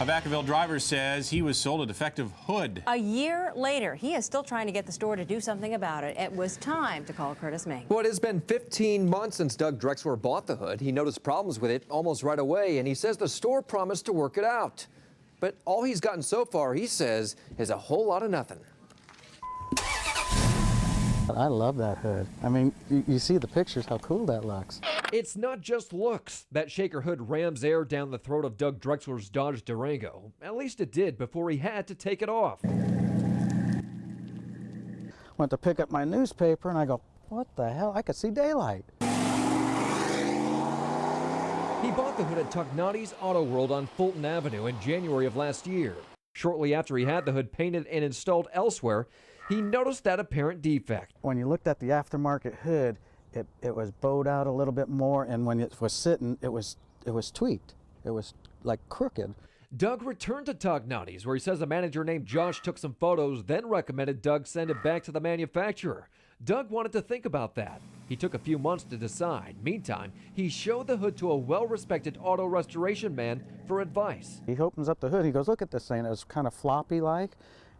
A Vacaville driver says he was sold a defective hood. A year later, he is still trying to get the store to do something about it. It was time to call Kurtis. Well, it has been 15 months since Doug Drexler bought the hood. He noticed problems with it almost right away, and he says the store promised to work it out. But all he's gotten so far, he says, is a whole lot of nothing. I love that hood. I mean, you see the pictures, how cool that looks. It's not just looks. That shaker hood rams air down the throat of Doug Drexler's Dodge Durango. At least it did before he had to take it off. Went to pick up my newspaper and I go, what the hell? I could see daylight. He bought the hood at Tugnotti's Auto World on Fulton Avenue in January of last year. Shortly after he had the hood painted and installed elsewhere, he noticed that apparent defect. When you looked at the aftermarket hood, it was bowed out a little bit more, and when it was sitting, it was tweaked. It was like crooked. Doug returned to Tugnotti's, where he says a manager named Josh took some photos, then recommended Doug send it back to the manufacturer. Doug wanted to think about that. He took a few months to decide. Meantime, he showed the hood to a well-respected auto restoration man for advice. He opens up the hood, he goes, look at this thing, it was kind of floppy-like.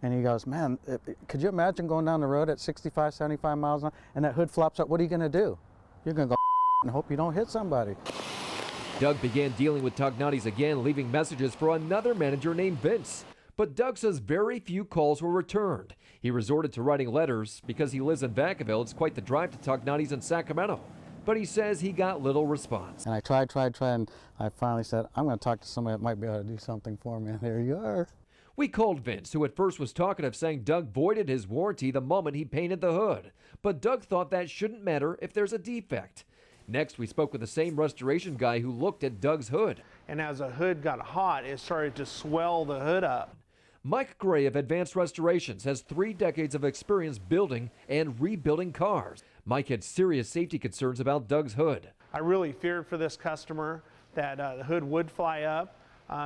And he goes, man, could you imagine going down the road at 65, 75 miles an hour and that hood flops up? What are you going to do? You're going to go and hope you don't hit somebody. Doug began dealing with Tugnotti's again, leaving messages for another manager named Vince. But Doug says very few calls were returned. He resorted to writing letters. Because he lives in Vacaville, it's quite the drive to Tugnotti's in Sacramento. But he says he got little response. And I tried, and I finally said, I'm going to talk to somebody that might be able to do something for me. And there you are. We called Vince, who at first was talkative, saying Doug voided his warranty the moment he painted the hood. But Doug thought that shouldn't matter if there's a defect. Next, we spoke with the same restoration guy who looked at Doug's hood. And as the hood got hot, it started to swell the hood up. Mike Gray of Advanced Restorations has 3 decades of experience building and rebuilding cars. Mike had serious safety concerns about Doug's hood. I really feared for this customer that the hood would fly up.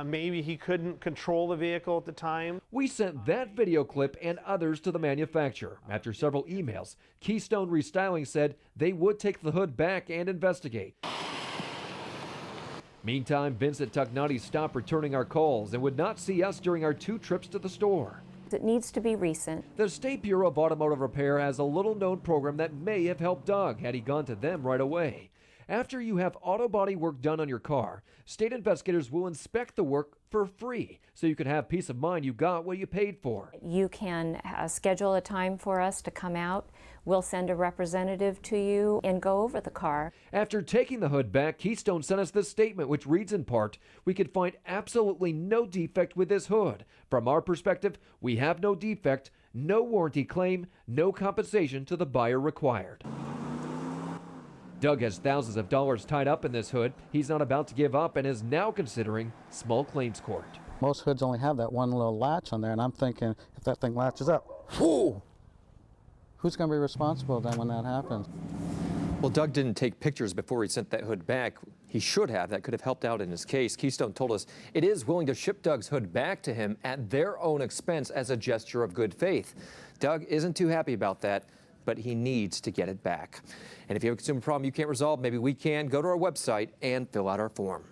Maybe he couldn't control the vehicle at the time. We sent that video clip and others to the manufacturer. After several emails, Keystone Restyling said they would take the hood back and investigate. Meantime, Vince at Tugnotti's stopped returning our calls and would not see us during our 2 trips to the store. It needs to be recent. The State Bureau of Automotive Repair has a little-known program that may have helped Doug had he gone to them right away. After you have auto body work done on your car, state investigators will inspect the work for free, so you can have peace of mind you got what you paid for. You can schedule a time for us to come out. We'll send a representative to you and go over the car. After taking the hood back, Keystone sent us this statement, which reads in part, "We could find absolutely no defect with this hood. From our perspective, we have no defect, no warranty claim, no compensation to the buyer required." Doug has thousands of dollars tied up in this hood. He's not about to give up and is now considering small claims court. Most hoods only have that one little latch on there, and I'm thinking, if that thing latches up, whoo, who's going to be responsible then when that happens? Well, Doug didn't take pictures before he sent that hood back. He should have. That could have helped out in his case. Keystone told us it is willing to ship Doug's hood back to him at their own expense as a gesture of good faith. Doug isn't too happy about that, but he needs to get it back. And if you have a consumer problem you can't resolve, maybe we can. Go to our website and fill out our form.